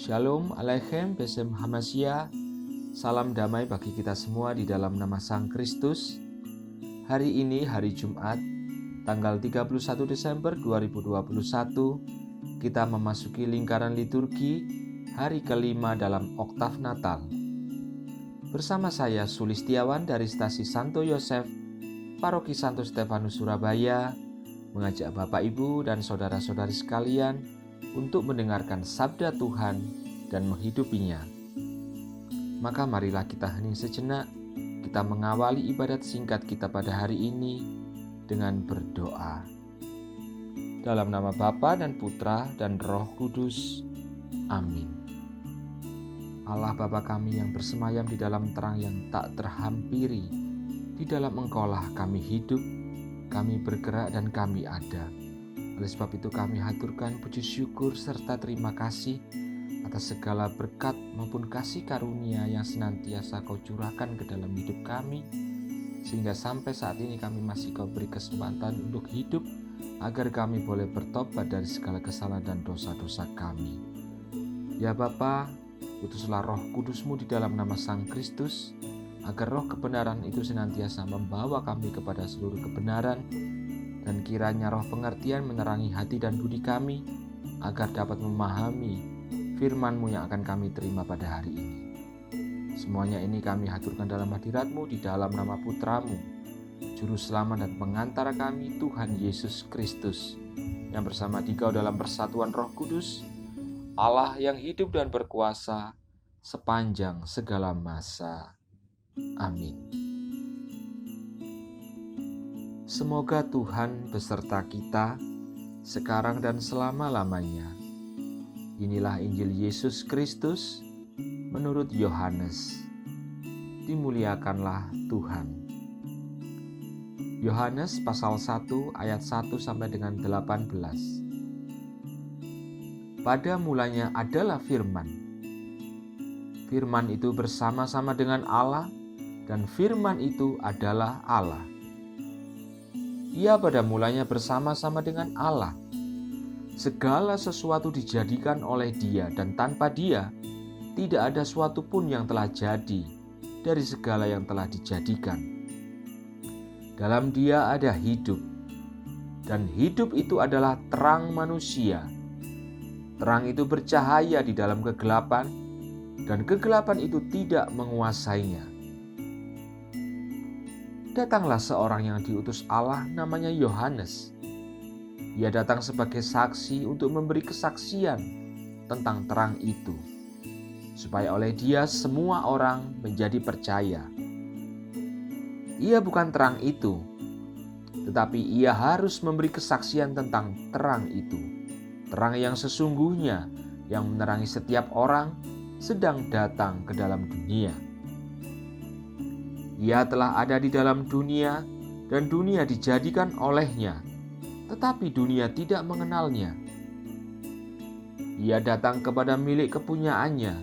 Shalom Aleichem Besem Hamasya. Salam damai bagi kita semua di dalam nama Sang Kristus. Hari ini hari Jumat, tanggal 31 Desember 2021, kita memasuki lingkaran liturgi hari kelima dalam oktav Natal. Bersama saya Sulistiawan dari Stasi Santo Yosef, Paroki Santo Stefanus Surabaya, mengajak Bapak Ibu dan saudara-saudari sekalian untuk mendengarkan sabda Tuhan dan menghidupinya. Maka marilah kita hening sejenak, kita mengawali ibadat singkat kita pada hari ini dengan berdoa. Dalam nama Bapa dan Putra dan Roh Kudus. Amin. Allah Bapa kami yang bersemayam di dalam terang yang tak terhampiri, di dalam Engkaulah kami hidup, kami bergerak dan kami ada. Oleh sebab itu kami haturkan puji syukur serta terima kasih atas segala berkat maupun kasih karunia yang senantiasa Kau curahkan ke dalam hidup kami, sehingga sampai saat ini kami masih Kau beri kesempatan untuk hidup, agar kami boleh bertobat dari segala kesalahan dan dosa-dosa kami. Ya Bapa, utuslah Roh Kudus-Mu di dalam nama Sang Kristus, agar roh kebenaran itu senantiasa membawa kami kepada seluruh kebenaran, dan kiranya roh pengertian menerangi hati dan budi kami, agar dapat memahami firman-Mu yang akan kami terima pada hari ini. Semuanya ini kami haturkan dalam hadirat-Mu di dalam nama Putra-Mu, Juru Selamat dan Pengantara kami, Tuhan Yesus Kristus, yang bersama Dikau dalam persatuan Roh Kudus, Allah yang hidup dan berkuasa sepanjang segala masa. Amin. Semoga Tuhan beserta kita sekarang dan selama-lamanya. Inilah Injil Yesus Kristus menurut Yohanes. Dimuliakanlah Tuhan. Yohanes pasal 1 ayat 1 sampai dengan 18. Pada mulanya adalah firman. Firman itu bersama-sama dengan Allah, dan firman itu adalah Allah. Ia pada mulanya bersama-sama dengan Allah. Segala sesuatu dijadikan oleh Dia, dan tanpa Dia tidak ada suatu pun yang telah jadi dari segala yang telah dijadikan. Dalam Dia ada hidup, dan hidup itu adalah terang manusia. Terang itu bercahaya di dalam kegelapan, dan kegelapan itu tidak menguasainya. Datanglah seorang yang diutus Allah, namanya Yohanes. Ia datang sebagai saksi untuk memberi kesaksian tentang terang itu, supaya oleh Dia semua orang menjadi percaya. Ia bukan terang itu, tetapi ia harus memberi kesaksian tentang terang itu. Terang yang sesungguhnya, yang menerangi setiap orang, sedang datang ke dalam dunia. Ia telah ada di dalam dunia, dan dunia dijadikan olehnya, tetapi dunia tidak mengenalnya. Ia datang kepada milik kepunyaannya,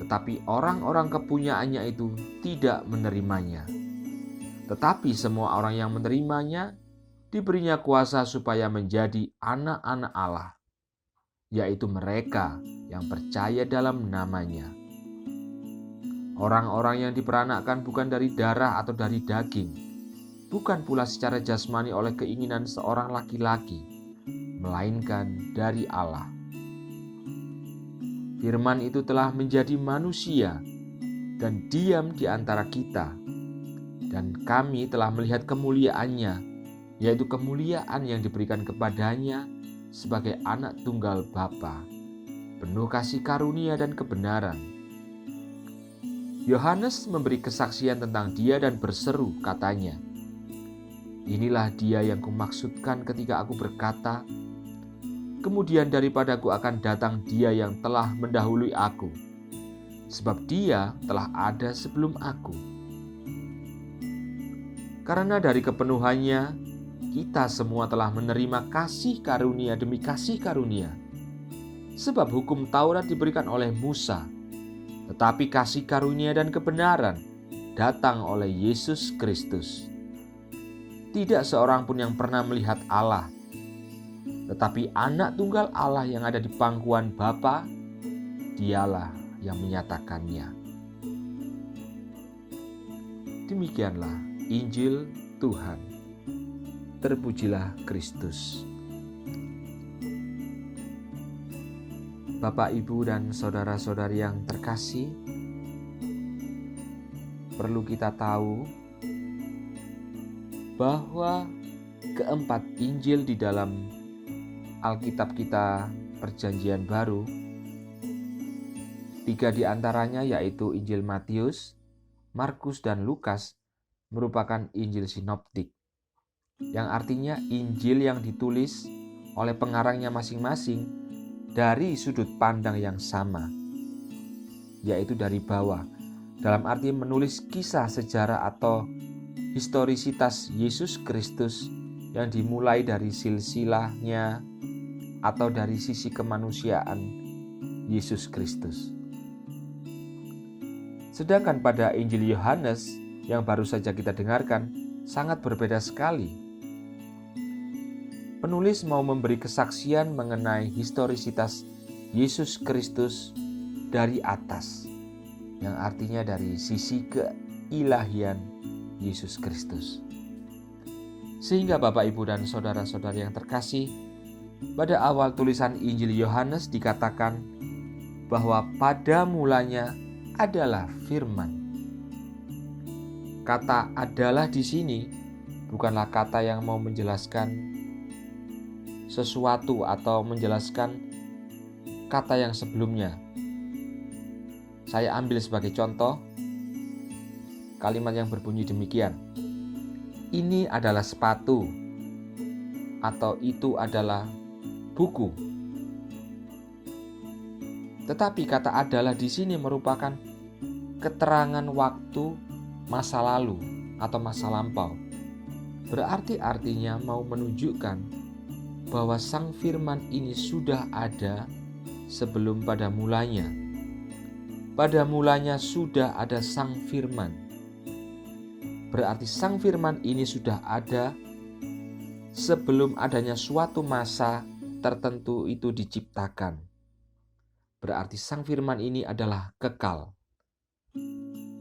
tetapi orang-orang kepunyaannya itu tidak menerimanya. Tetapi semua orang yang menerimanya, diberinya kuasa supaya menjadi anak-anak Allah, yaitu mereka yang percaya dalam namanya. Orang-orang yang diperanakkan bukan dari darah atau dari daging, bukan pula secara jasmani oleh keinginan seorang laki-laki, melainkan dari Allah. Firman itu telah menjadi manusia dan diam di antara kita, dan kami telah melihat kemuliaannya, yaitu kemuliaan yang diberikan kepadanya sebagai anak tunggal Bapa, penuh kasih karunia dan kebenaran. Yohanes memberi kesaksian tentang Dia dan berseru, katanya, "Inilah Dia yang kumaksudkan ketika aku berkata, kemudian daripadaku akan datang Dia yang telah mendahului aku, sebab Dia telah ada sebelum aku." Karena dari kepenuhannya, kita semua telah menerima kasih karunia demi kasih karunia. Sebab hukum Taurat diberikan oleh Musa, tetapi kasih karunia dan kebenaran datang oleh Yesus Kristus. Tidak seorang pun yang pernah melihat Allah, tetapi anak tunggal Allah yang ada di pangkuan Bapa, Dialah yang menyatakannya. Demikianlah Injil Tuhan. Terpujilah Kristus. Bapak, Ibu, dan saudara-saudari yang terkasih, perlu kita tahu bahwa keempat Injil di dalam Alkitab kita Perjanjian Baru, 3 di antaranya yaitu Injil Matius, Markus, dan Lukas merupakan Injil sinoptik, yang artinya Injil yang ditulis oleh pengarangnya masing-masing dari sudut pandang yang sama, yaitu dari bawah, dalam arti menulis kisah sejarah atau historisitas Yesus Kristus yang dimulai dari silsilahnya atau dari sisi kemanusiaan Yesus Kristus. Sedangkan pada Injil Yohanes yang baru saja kita dengarkan sangat berbeda sekali. Penulis mau memberi kesaksian mengenai historisitas Yesus Kristus dari atas, yang artinya dari sisi keilahian Yesus Kristus. Sehingga Bapak, Ibu, dan saudara-saudari yang terkasih, pada awal tulisan Injil Yohanes dikatakan bahwa pada mulanya adalah firman. Kata adalah di sini bukanlah kata yang mau menjelaskan sesuatu atau menjelaskan kata yang sebelumnya. Saya ambil sebagai contoh kalimat yang berbunyi demikian. Ini adalah sepatu, atau itu adalah buku. Tetapi kata adalah di sini merupakan keterangan waktu masa lalu atau masa lampau. Berarti artinya mau menunjukkan bahwa Sang Firman ini sudah ada sebelum pada mulanya. Pada mulanya sudah ada Sang Firman. Berarti Sang Firman ini sudah ada sebelum adanya suatu masa tertentu itu diciptakan. Berarti Sang Firman ini adalah kekal,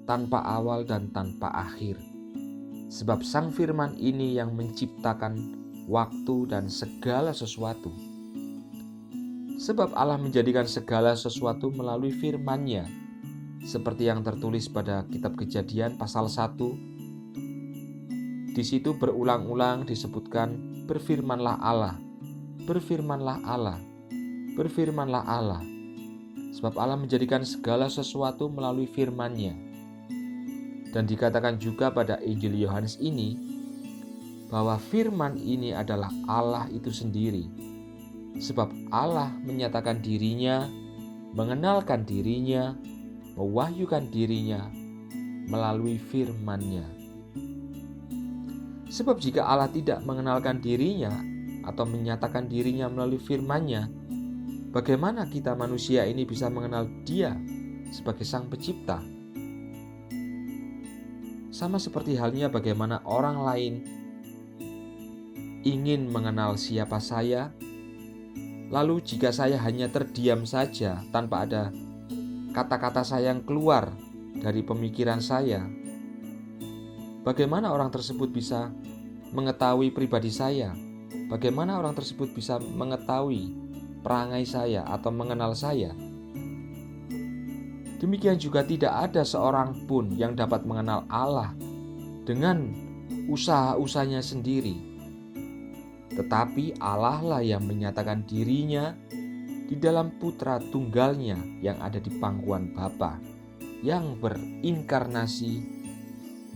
tanpa awal dan tanpa akhir. Sebab Sang Firman ini yang menciptakan waktu dan segala sesuatu. Sebab Allah menjadikan segala sesuatu melalui firman-Nya. Seperti yang tertulis pada kitab Kejadian pasal 1. Di situ berulang-ulang disebutkan berfirmanlah Allah, berfirmanlah Allah, berfirmanlah Allah. Sebab Allah menjadikan segala sesuatu melalui firman-Nya. Dan dikatakan juga pada Injil Yohanes ini bahwa firman ini adalah Allah itu sendiri. Sebab Allah menyatakan dirinya, mengenalkan dirinya, mewahyukan dirinya melalui firman-Nya. Sebab jika Allah tidak mengenalkan dirinya atau menyatakan dirinya melalui firman-Nya, bagaimana kita manusia ini bisa mengenal Dia sebagai Sang Pencipta? Sama seperti halnya bagaimana orang lain ingin mengenal siapa saya, lalu jika saya hanya terdiam saja tanpa ada kata-kata saya yang keluar dari pemikiran saya, bagaimana orang tersebut bisa mengetahui pribadi saya? Bagaimana orang tersebut bisa mengetahui perangai saya atau mengenal saya? Demikian juga tidak ada seorang pun yang dapat mengenal Allah dengan usaha-usahanya sendiri. Tetapi Allah lah yang menyatakan dirinya di dalam Putra Tunggalnya yang ada di pangkuan Bapa, yang berinkarnasi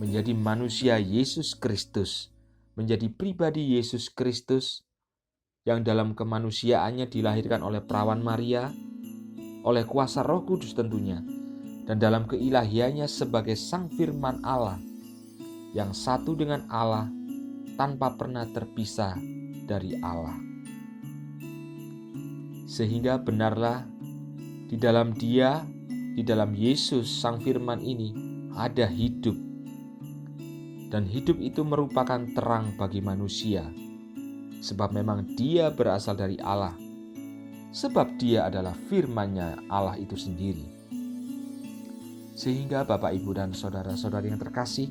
menjadi manusia Yesus Kristus, menjadi pribadi Yesus Kristus yang dalam kemanusiaannya dilahirkan oleh perawan Maria, oleh kuasa Roh Kudus tentunya, dan dalam keilahiannya sebagai Sang Firman Allah yang satu dengan Allah tanpa pernah terpisah dari Allah. Sehingga benarlah di dalam Dia, di dalam Yesus Sang Firman ini ada hidup. Dan hidup itu merupakan terang bagi manusia. Sebab memang Dia berasal dari Allah. sebab Dia adalah firman-Nya Allah itu sendiri. Sehingga Bapak, Ibu, dan saudara-saudari yang terkasih,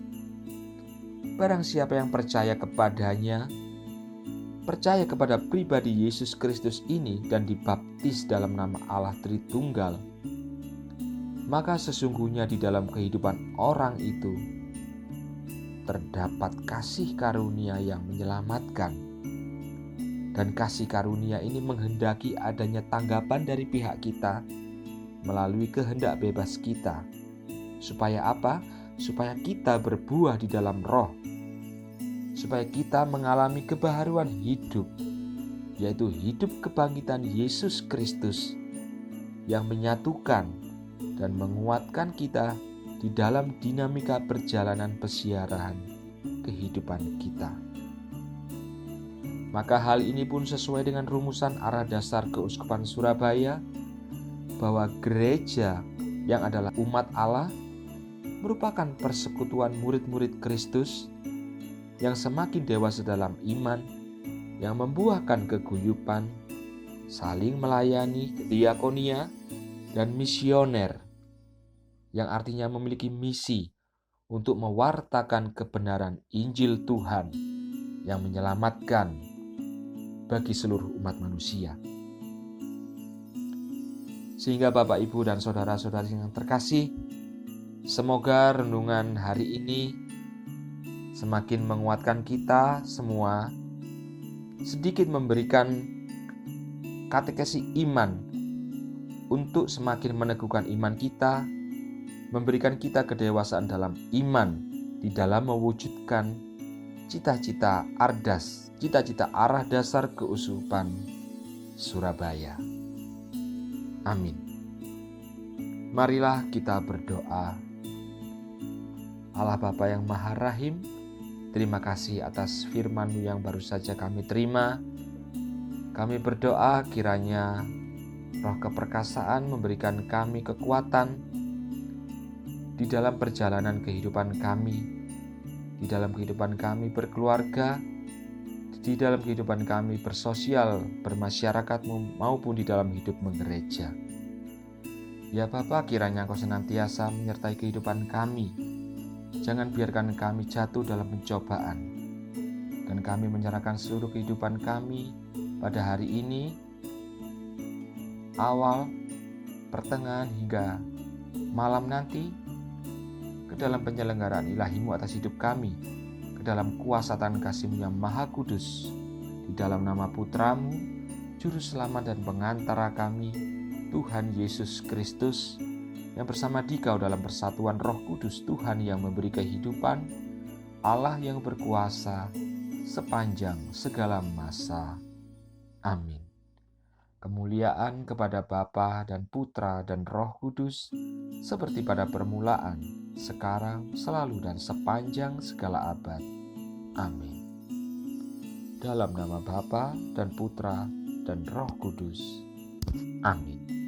barang siapa yang percaya kepadanya, percaya kepada pribadi Yesus Kristus ini dan dibaptis dalam nama Allah Tritunggal, maka sesungguhnya di dalam kehidupan orang itu terdapat kasih karunia yang menyelamatkan. Dan kasih karunia ini menghendaki adanya tanggapan dari pihak kita melalui kehendak bebas kita. Supaya apa? Supaya kita berbuah di dalam roh. Supaya kita mengalami kebaharuan hidup, yaitu hidup kebangkitan Yesus Kristus yang menyatukan dan menguatkan kita di dalam dinamika perjalanan pesiaran kehidupan kita. Maka hal ini pun sesuai dengan rumusan arah dasar Keuskupan Surabaya, bahwa gereja yang adalah umat Allah merupakan persekutuan murid-murid Kristus yang semakin dewasa dalam iman, yang membuahkan keguyupan, saling melayani, diakonia, dan misioner, yang artinya memiliki misi untuk mewartakan kebenaran Injil Tuhan yang menyelamatkan bagi seluruh umat manusia. Sehingga Bapak, Ibu, dan saudara-saudari yang terkasih, semoga renungan hari ini semakin menguatkan kita semua, sedikit memberikan katekesi iman untuk semakin meneguhkan iman kita, memberikan kita kedewasaan dalam iman di dalam mewujudkan cita-cita ardas, cita-cita arah dasar Keuskupan Surabaya. Amin. Marilah kita berdoa. Allah Bapa yang Maha Rahim, terima kasih atas firman-Mu yang baru saja kami terima. Kami berdoa kiranya roh keperkasaan memberikan kami kekuatan di dalam perjalanan kehidupan kami, di dalam kehidupan kami berkeluarga, di dalam kehidupan kami bersosial, bermasyarakat, maupun di dalam hidup menggereja. Ya Bapa, kiranya Engkau senantiasa menyertai kehidupan kami. Jangan biarkan kami jatuh dalam pencobaan. Dan kami menyerahkan seluruh kehidupan kami pada hari ini, awal, pertengahan, hingga malam nanti, ke dalam penyelenggaraan ilahi-Mu atas hidup kami, ke dalam kuasa tangan kasih-Mu yang Maha Kudus, di dalam nama Putra-Mu, Juru Selamat dan Pengantara kami, Tuhan Yesus Kristus, yang bersama Dikau dalam persatuan Roh Kudus, Tuhan yang memberi kehidupan, Allah yang berkuasa sepanjang segala masa. Amin. Kemuliaan kepada Bapa dan Putra dan Roh Kudus, seperti pada permulaan, sekarang, selalu, dan sepanjang segala abad. Amin. Dalam nama Bapa dan Putra dan Roh Kudus. Amin.